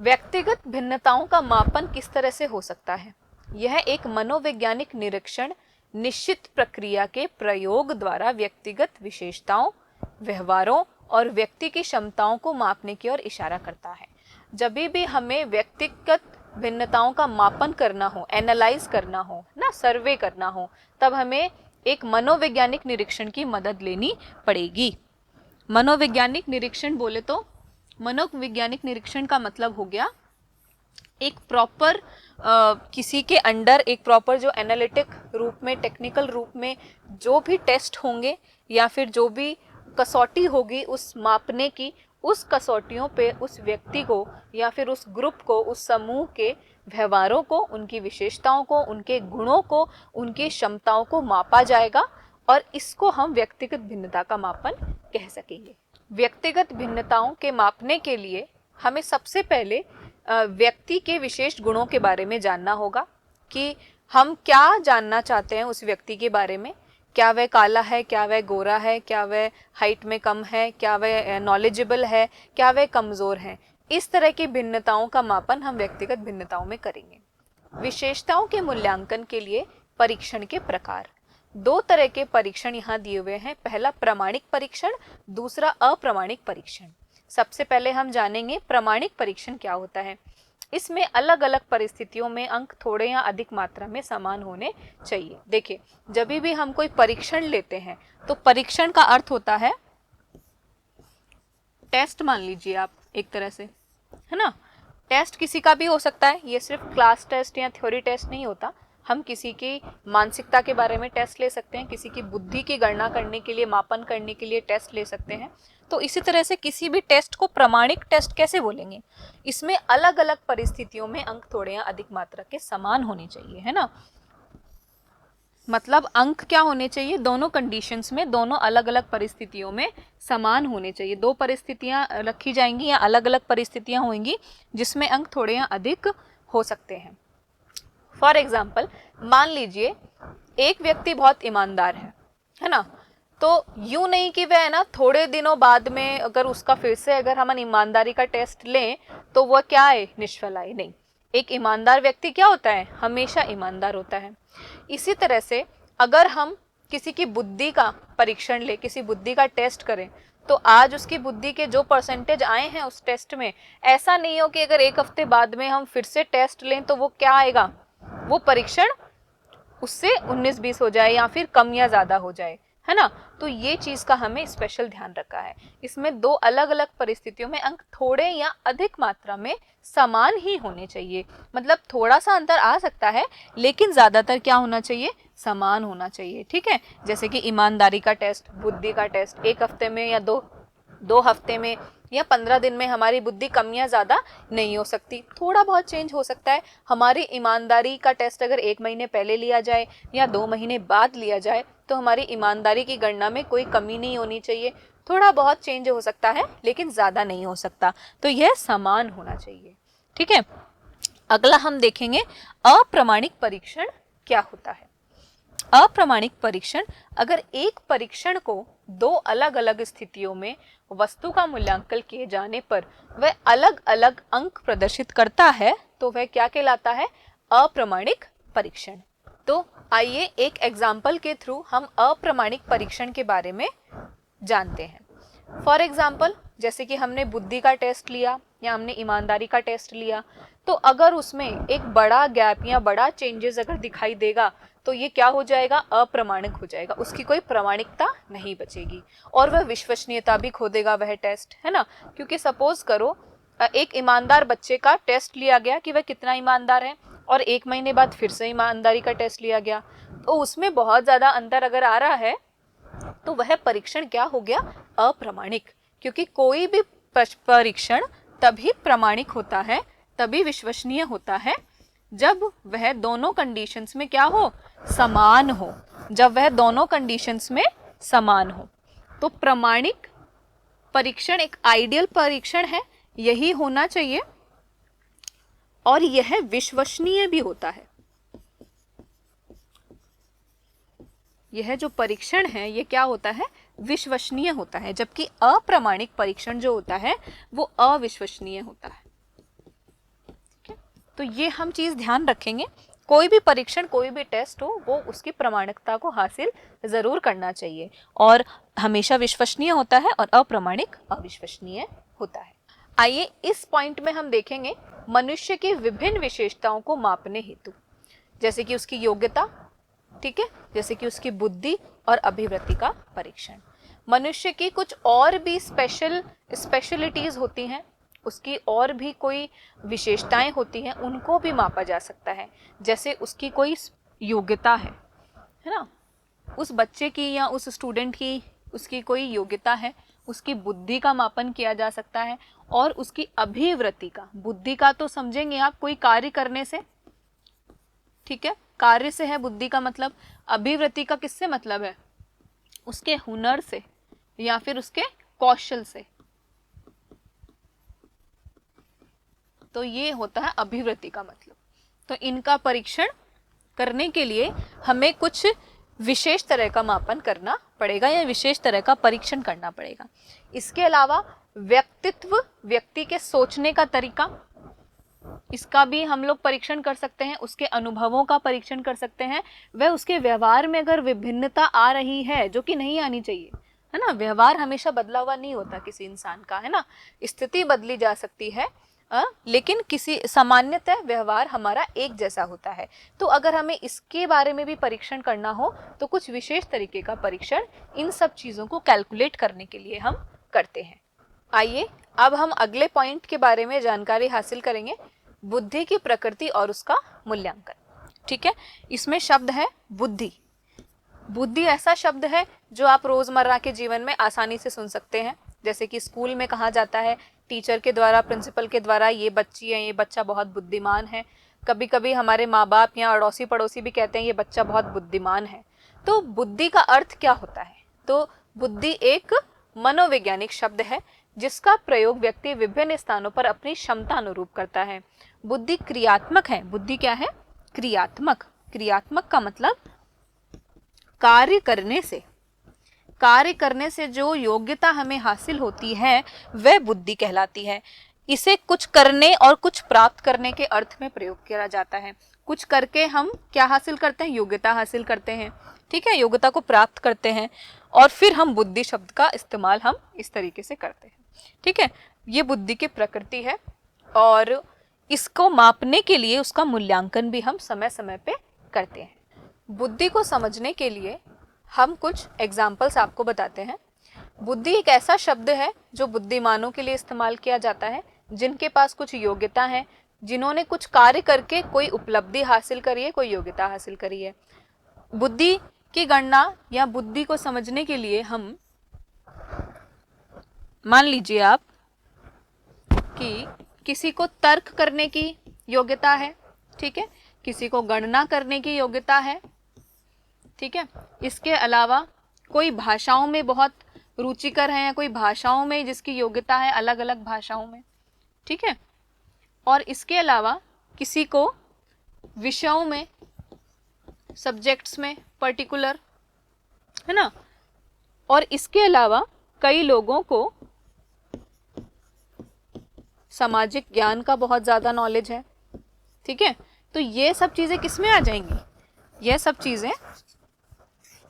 व्यक्तिगत भिन्नताओं का मापन किस तरह से हो सकता है? यह एक मनोवैज्ञानिक निरीक्षण निश्चित प्रक्रिया के प्रयोग द्वारा व्यक्तिगत विशेषताओं, व्यवहारों और व्यक्ति की क्षमताओं को मापने की ओर इशारा करता है। जब भी हमें व्यक्तिगत भिन्नताओं का मापन करना हो, एनालाइज करना हो ना, सर्वे करना हो, तब हमें एक मनोवैज्ञानिक निरीक्षण की मदद लेनी पड़ेगी। मनोवैज्ञानिक निरीक्षण बोले तो मनोवैज्ञानिक निरीक्षण का मतलब हो गया एक प्रॉपर किसी के अंडर एक प्रॉपर जो एनालिटिक रूप में, टेक्निकल रूप में जो भी टेस्ट होंगे या फिर जो भी कसौटी होगी उस मापने की, उस कसौटियों पे उस व्यक्ति को या फिर उस ग्रुप को, उस समूह के व्यवहारों को, उनकी विशेषताओं को, उनके गुणों को, उनकी क्षमताओं को मापा जाएगा और इसको हम व्यक्तिगत भिन्नता का मापन कह सकेंगे। व्यक्तिगत भिन्नताओं के मापने के लिए हमें सबसे पहले व्यक्ति के विशेष गुणों के बारे में जानना होगा कि हम क्या जानना चाहते हैं उस व्यक्ति के बारे में। क्या वह काला है, क्या वह गोरा है, क्या वह हाइट में कम है, क्या वह नॉलेजेबल है, क्या वह कमज़ोर है। इस तरह की भिन्नताओं का मापन हम व्यक्तिगत भिन्नताओं में करेंगे। विशेषताओं के मूल्यांकन के लिए परीक्षण के प्रकार, दो तरह के परीक्षण यहाँ दिए हुए हैं। पहला प्रामाणिक परीक्षण, दूसरा अप्रामाणिक परीक्षण। सबसे पहले हम जानेंगे प्रामाणिक परीक्षण क्या होता है। इसमें अलग अलग परिस्थितियों में अंक थोड़े या अधिक मात्रा में समान होने चाहिए। देखिए, जब भी हम कोई परीक्षण लेते हैं तो परीक्षण का अर्थ होता है टेस्ट, मान लीजिए आप एक तरह से, है ना। टेस्ट किसी का भी हो सकता है, ये सिर्फ क्लास टेस्ट या थ्योरी टेस्ट नहीं होता। हम किसी की मानसिकता के बारे में टेस्ट ले सकते हैं, किसी की बुद्धि की गणना करने के लिए, मापन करने के लिए टेस्ट ले सकते हैं। तो इसी तरह से किसी भी टेस्ट को प्रामाणिक टेस्ट कैसे बोलेंगे? इसमें अलग अलग परिस्थितियों में अंक थोड़े या अधिक मात्रा के समान होने चाहिए, है ना। मतलब अंक क्या होने चाहिए? दोनों कंडीशंस में, दोनों अलग अलग परिस्थितियों में समान होने चाहिए। दो परिस्थितियां रखी जाएंगी या अलग अलग परिस्थितियां होंगी जिसमें अंक थोड़े या अधिक हो सकते हैं। फॉर एग्जाम्पल, मान लीजिए एक व्यक्ति बहुत ईमानदार है ना। तो यूं नहीं कि वह है ना थोड़े दिनों बाद में अगर उसका फिर से अगर हम ईमानदारी का टेस्ट लें तो वह क्या है, निष्फल आए। नहीं, एक ईमानदार व्यक्ति क्या होता है, हमेशा ईमानदार होता है। इसी तरह से अगर हम किसी की बुद्धि का परीक्षण ले, किसी बुद्धि का टेस्ट करें, तो आज उसकी बुद्धि के जो परसेंटेज आए हैं उस टेस्ट में, ऐसा नहीं हो कि अगर एक हफ्ते बाद में हम फिर से टेस्ट लें तो वो क्या आएगा, वो परीक्षण उससे 19-20 हो जाए या फिर कम या ज्यादा हो जाए, है ना। तो ये चीज का हमें स्पेशल ध्यान रखा है। इसमें दो अलग अलग परिस्थितियों में अंक थोड़े या अधिक मात्रा में समान ही होने चाहिए। मतलब थोड़ा सा अंतर आ सकता है लेकिन ज्यादातर क्या होना चाहिए, समान होना चाहिए। ठीक है, जैसे कि ईमानदारी का टेस्ट, बुद्धि का टेस्ट, एक हफ्ते में या दो हफ्ते में या 15 दिन में हमारी बुद्धि कम या ज़्यादा नहीं हो सकती, थोड़ा बहुत चेंज हो सकता है। हमारी ईमानदारी का टेस्ट अगर 1 महीने पहले लिया जाए या 2 महीने बाद लिया जाए तो हमारी ईमानदारी की गणना में कोई कमी नहीं होनी चाहिए। थोड़ा बहुत चेंज हो सकता है लेकिन ज़्यादा नहीं हो सकता। तो यह समान होना चाहिए। ठीक है, अगला हम देखेंगे अप्रामाणिक परीक्षण क्या होता है। अप्रामाणिक परीक्षण, अगर एक परीक्षण को दो अलग अलग स्थितियों में वस्तु का मूल्यांकन किए जाने पर वह अलग अलग अंक प्रदर्शित करता है तो वह क्या कहलाता है, अप्रामाणिक परीक्षण। तो आइए एक एग्जाम्पल के थ्रू हम अप्रामाणिक परीक्षण के बारे में जानते हैं। फॉर एग्जाम्पल, जैसे कि हमने बुद्धि का टेस्ट लिया या हमने ईमानदारी का टेस्ट लिया, तो अगर उसमें एक बड़ा गैप या बड़ा चेंजेस अगर दिखाई देगा तो ये क्या हो जाएगा, अप्रामाणिक हो जाएगा। उसकी कोई प्रामाणिकता नहीं बचेगी और वह विश्वसनीयता भी खो देगा वह टेस्ट, है ना। क्योंकि सपोज करो एक ईमानदार बच्चे का टेस्ट लिया गया कि वह कितना ईमानदार है और 1 महीने बाद फिर से ईमानदारी का टेस्ट लिया गया, तो उसमें बहुत ज़्यादा अंतर अगर आ रहा है तो वह परीक्षण क्या हो गया, अप्रामाणिक। क्योंकि कोई भी परीक्षण तभी प्रामाणिक होता है, तभी विश्वसनीय होता है जब वह दोनों कंडीशंस में क्या हो, समान हो। जब वह दोनों कंडीशंस में समान हो तो प्रामाणिक परीक्षण एक आइडियल परीक्षण है, यही होना चाहिए और यह विश्वसनीय भी होता है। यह जो परीक्षण है ये क्या होता है, विश्वसनीय होता है, जबकि अप्रामाणिक परीक्षण जो होता है वो अविश्वसनीय होता है। तो ये हम चीज़ ध्यान रखेंगे, कोई भी परीक्षण कोई भी टेस्ट हो वो उसकी प्रामाणिकता को हासिल ज़रूर करना चाहिए और हमेशा विश्वसनीय होता है और अप्रामाणिक अविश्वसनीय होता है। आइए इस पॉइंट में हम देखेंगे मनुष्य की विभिन्न विशेषताओं को मापने हेतु, जैसे कि उसकी योग्यता, ठीक है, जैसे कि उसकी बुद्धि और अभिवृत्ति का परीक्षण। मनुष्य की कुछ और भी स्पेशलिटीज होती हैं, उसकी और भी कोई विशेषताएं होती हैं, उनको भी मापा जा सकता है। जैसे उसकी कोई योग्यता है ना, उस बच्चे की या उस स्टूडेंट की उसकी कोई योग्यता है, उसकी बुद्धि का मापन किया जा सकता है और उसकी अभिवृत्ति का, बुद्धि का तो समझेंगे आप कोई कार्य करने से, ठीक है, कार्य से है बुद्धि का मतलब। अभिवृत्ति का किससे मतलब है, उसके हुनर से या फिर उसके कौशल से, तो ये होता है अभिवृत्ति का मतलब। तो इनका परीक्षण करने के लिए हमें कुछ विशेष तरह का मापन करना पड़ेगा या विशेष तरह का परीक्षण करना पड़ेगा। इसके अलावा व्यक्तित्व, व्यक्ति के सोचने का तरीका, इसका भी हम लोग परीक्षण कर सकते हैं। उसके अनुभवों का परीक्षण कर सकते हैं। वह उसके व्यवहार में अगर विभिन्नता आ रही है, जो कि नहीं आनी चाहिए, है ना, व्यवहार हमेशा बदला हुआ नहीं होता किसी इंसान का, है ना, स्थिति बदली जा सकती है, लेकिन किसी सामान्यतः व्यवहार हमारा एक जैसा होता है। तो अगर हमें इसके बारे में भी परीक्षण करना हो तो कुछ विशेष तरीके का परीक्षण इन सब चीज़ों को कैलकुलेट करने के लिए हम करते हैं। आइए अब हम अगले पॉइंट के बारे में जानकारी हासिल करेंगे, बुद्धि की प्रकृति और उसका मूल्यांकन। ठीक है, इसमें शब्द है बुद्धि। बुद्धि ऐसा शब्द है जो आप रोजमर्रा के जीवन में आसानी से सुन सकते हैं, जैसे कि स्कूल में कहा जाता है टीचर के द्वारा, प्रिंसिपल के द्वारा, ये बच्ची है, ये बच्चा बहुत बुद्धिमान है। कभी कभी हमारे माँ बाप या अड़ोसी पड़ोसी भी कहते हैं ये बच्चा बहुत बुद्धिमान है। तो बुद्धि का अर्थ क्या होता है? तो बुद्धि एक मनोवैज्ञानिक शब्द है जिसका प्रयोग व्यक्ति विभिन्न स्थानों पर अपनी क्षमता अनुरूप करता है। बुद्धि क्रियात्मक है। बुद्धि क्या है? क्रियात्मक। क्रियात्मक का मतलब कार्य करने से जो योग्यता हमें हासिल होती है वह बुद्धि कहलाती है। इसे कुछ करने और कुछ प्राप्त करने के अर्थ में प्रयोग किया जाता है। कुछ करके हम क्या हासिल करते हैं? योग्यता हासिल करते हैं। ठीक है, योग्यता को प्राप्त करते हैं और फिर हम बुद्धि शब्द का इस्तेमाल हम इस तरीके से करते हैं। ठीक है, ये बुद्धि की प्रकृति है और इसको मापने के लिए उसका मूल्यांकन भी हम समय समय पे करते हैं। बुद्धि को समझने के लिए हम कुछ एग्जाम्पल्स आपको बताते हैं। बुद्धि एक ऐसा शब्द है जो बुद्धिमानों के लिए इस्तेमाल किया जाता है, जिनके पास कुछ योग्यता है, जिन्होंने कुछ कार्य करके कोई उपलब्धि हासिल करी है, कोई योग्यता हासिल करी है। बुद्धि की गणना या बुद्धि को समझने के लिए हम मान लीजिए आप कि किसी को तर्क करने की योग्यता है, ठीक है, किसी को गणना करने की योग्यता है, ठीक है, इसके अलावा कोई भाषाओं में बहुत रुचिकर है या कोई भाषाओं में जिसकी योग्यता है, अलग अलग भाषाओं में, ठीक है, और इसके अलावा किसी को विषयों में, सब्जेक्ट्स में पर्टिकुलर, है ना, और इसके अलावा कई लोगों को सामाजिक ज्ञान का बहुत ज़्यादा नॉलेज है। ठीक है, तो ये सब चीज़ें किस में आ जाएंगी? ये सब चीज़ें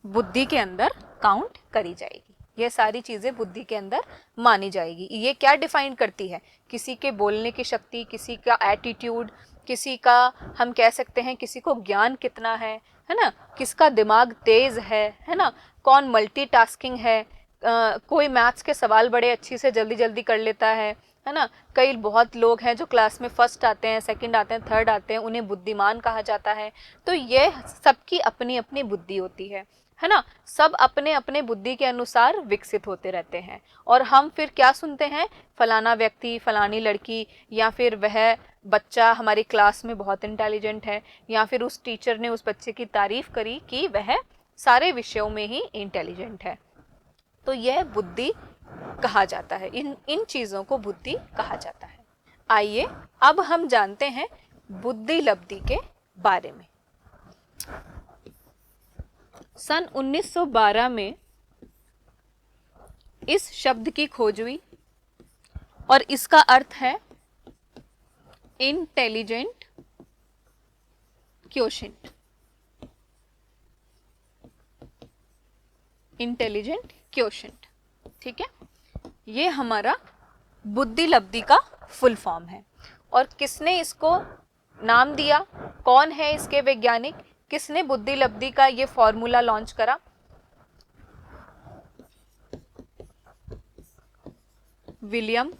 बुद्धि के अंदर काउंट करी जाएगी। ये सारी चीज़ें बुद्धि के अंदर मानी जाएगी। ये क्या डिफाइन करती है? किसी के बोलने की शक्ति, किसी का एटीट्यूड, किसी का, हम कह सकते हैं किसी को ज्ञान कितना है ना, किसका दिमाग तेज है ना, कौन मल्टीटास्किंग है, कोई मैथ्स के सवाल बड़े अच्छी से जल्दी जल्दी कर लेता है ना। कई बहुत लोग हैं जो क्लास में फर्स्ट आते हैं, सेकंड आते हैं, थर्ड आते हैं, उन्हें बुद्धिमान कहा जाता है। तो ये सबकी अपनी अपनी बुद्धि होती है ना। सब अपने अपने बुद्धि के अनुसार विकसित होते रहते हैं और हम फिर क्या सुनते हैं? फलाना व्यक्ति, फलानी लड़की, या फिर वह बच्चा हमारी क्लास में बहुत इंटेलिजेंट है, या फिर उस टीचर ने उस बच्चे की तारीफ करी कि वह सारे विषयों में ही इंटेलिजेंट है। तो यह बुद्धि कहा जाता है। इन चीज़ों को बुद्धि कहा जाता है। आइए अब हम जानते हैं बुद्धि लब्धि के बारे में। सन 1912 में इस शब्द की खोज हुई और इसका अर्थ है इंटेलिजेंट क्वोशिएंट, इंटेलिजेंट क्वोशिएंट, ठीक है। ये हमारा बुद्धि लब्धि का फुल फॉर्म है। और किसने इसको नाम दिया, कौन है इसके वैज्ञानिक, किसने बुद्धि लब्धि का ये फॉर्मूला लॉन्च करा? विलियम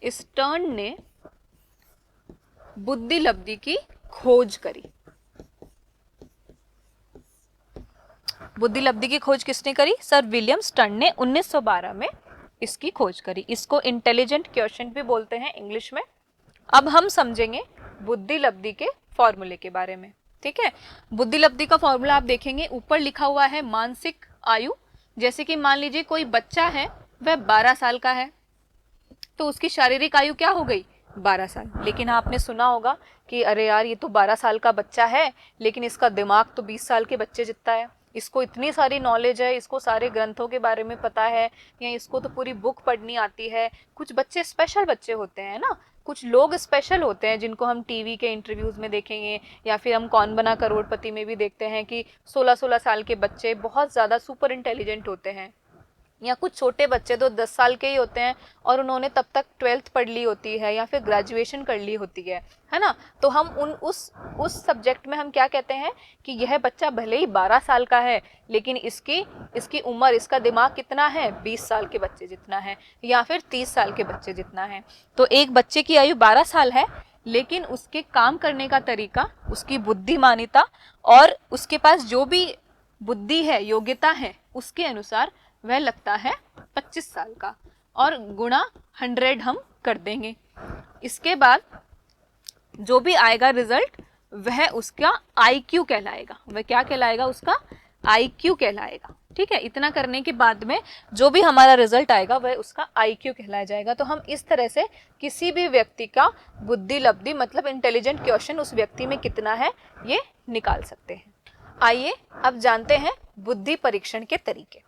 स्टर्न ने बुद्धि लब्धि की खोज करी। बुद्धि लब्धि की खोज किसने करी? सर विलियम स्टर्न ने 1912 में इसकी खोज करी। इसको इंटेलिजेंट क्वोशिएंट भी बोलते हैं इंग्लिश में। अब हम समझेंगे बुद्धि लब्धि के फॉर्मूले के बारे में, ठीक है। बुद्धि लब्धि का फॉर्मूला आप देखेंगे ऊपर लिखा हुआ है मानसिक आयु। जैसे कि मान लीजिए कोई बच्चा है, वह 12 साल का है, तो उसकी शारीरिक आयु क्या हो गई? 12 साल। लेकिन आपने सुना होगा कि अरे यार ये तो 12 साल का बच्चा है, लेकिन इसका दिमाग तो 20 साल के बच्चे जितना है, इसको इतनी सारी नॉलेज है, इसको सारे ग्रंथों के बारे में पता है, या इसको तो पूरी बुक पढ़नी आती है। कुछ बच्चे स्पेशल बच्चे होते हैं ना, कुछ लोग स्पेशल होते हैं जिनको हम टीवी के इंटरव्यूज़ में देखेंगे, या फिर हम कौन बना करोड़पति में भी देखते हैं कि 16-16 साल के बच्चे बहुत ज़्यादा सुपर इंटेलिजेंट होते हैं। या कुछ छोटे बच्चे तो 10 साल के ही होते हैं और उन्होंने तब तक 12th पढ़ ली होती है या फिर ग्रेजुएशन कर ली होती है ना। तो हम उस सब्जेक्ट में हम क्या कहते हैं कि यह बच्चा भले ही 12 साल का है, लेकिन इसकी उम्र, इसका दिमाग कितना है? 20 साल के बच्चे जितना है, या फिर 30 साल के बच्चे जितना है। तो एक बच्चे की आयु 12 साल है, लेकिन उसके काम करने का तरीका, उसकी बुद्धिमानिता और उसके पास जो भी बुद्धि है, योग्यता है, उसके अनुसार वह लगता है 25 साल का, और गुणा 100 हम कर देंगे। इसके बाद जो भी आएगा रिजल्ट, वह उसका IQ कहलाएगा। वह क्या कहलाएगा? उसका IQ कहलाएगा, ठीक है। इतना करने के बाद में जो भी हमारा रिजल्ट आएगा वह उसका IQ कहलाया जाएगा। तो हम इस तरह से किसी भी व्यक्ति का बुद्धि लब्धि मतलब इंटेलिजेंट क्वोशिएंट उस व्यक्ति में कितना है ये निकाल सकते हैं। आइए अब जानते हैं बुद्धि परीक्षण के तरीके।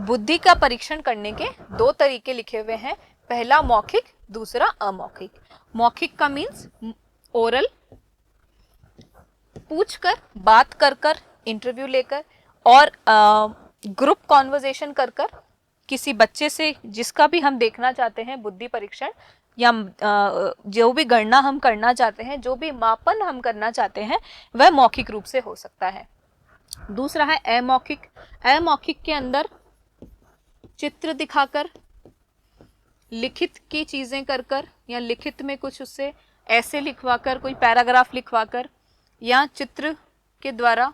बुद्धि का परीक्षण करने के 2 तरीके लिखे हुए हैं, पहला मौखिक, दूसरा अमौखिक। मौखिक का मीन्स ओरल, पूछकर, बात कर कर, इंटरव्यू लेकर, और ग्रुप कॉन्वर्सेशन कर कर किसी बच्चे से जिसका भी हम देखना चाहते हैं बुद्धि परीक्षण, या जो भी गणना हम करना चाहते हैं, जो भी मापन हम करना चाहते हैं, वह मौखिक रूप से हो सकता है। दूसरा है अमौखिक। अमौखिक के अंदर चित्र दिखाकर, लिखित की चीजें कर कर, या लिखित में कुछ उससे ऐसे लिखवाकर, कोई पैराग्राफ लिखवाकर, या चित्र के द्वारा,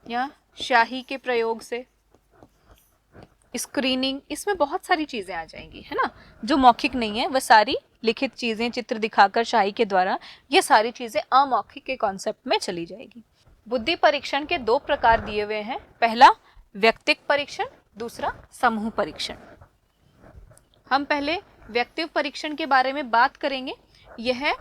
या शाही के प्रयोग से, स्क्रीनिंग, इसमें बहुत सारी चीजें आ जाएंगी, है ना। जो मौखिक नहीं है वह सारी लिखित चीजें, चित्र दिखाकर, शाही के द्वारा, ये सारी चीजें अमौखिक के कॉन्सेप्ट में चली जाएगी। बुद्धि परीक्षण के 2 प्रकार दिए हुए हैं, पहला व्यक्तिक परीक्षण, दूसरा समूह परीक्षण। हम पहले व्यक्तिक परीक्षण के बारे में बात करेंगे। यह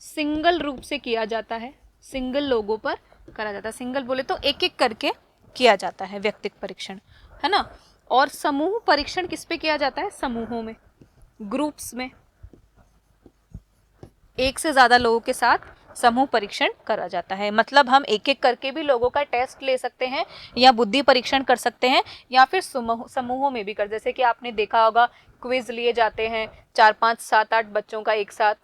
सिंगल रूप से किया जाता है, सिंगल लोगों पर करा जाता है। सिंगल बोले तो एक एक करके किया जाता है व्यक्तिक परीक्षण, है ना। और समूह परीक्षण किस पे किया जाता है? समूहों में, ग्रुप्स में, एक से ज्यादा लोगों के साथ समूह परीक्षण करा जाता है। मतलब हम एक एक करके भी लोगों का टेस्ट ले सकते हैं, या बुद्धि परीक्षण कर सकते हैं, या फिर समूहों में भी कर, जैसे कि आपने देखा होगा क्विज लिए जाते हैं 4, 5, 7, 8 बच्चों का एक साथ।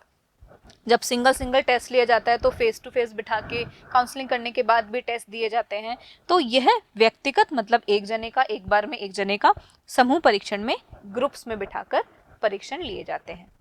जब सिंगल टेस्ट लिया जाता है तो फेस टू फेस बिठा के काउंसलिंग करने के बाद भी टेस्ट दिए जाते हैं। तो यह व्यक्तिगत मतलब एक जने का, एक बार में एक जने का, समूह परीक्षण में ग्रुप्स में बिठाकर परीक्षण लिए जाते हैं।